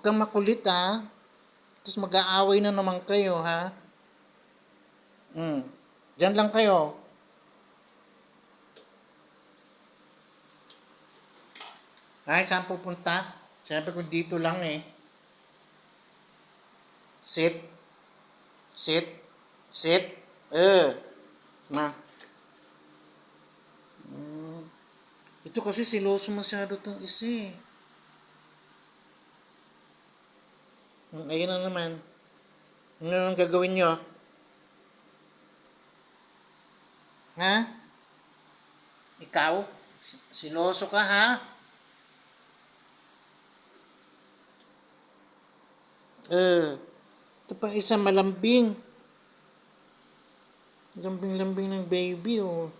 Huwag kang makulit, ha? Tapos mag-aaway na naman kayo, ha? Diyan lang kayo. Ay, saan pupunta? Siyempre kung dito lang eh. Sit. Sit. Sit. Ma. Ito kasi siloso masyado tong isa eh. Ayun na naman. Ano nang gagawin nyo? Ha? Ikaw? Siloso ka, ha? Ito pang isa malambing. Lambing-lambing ng baby, oh.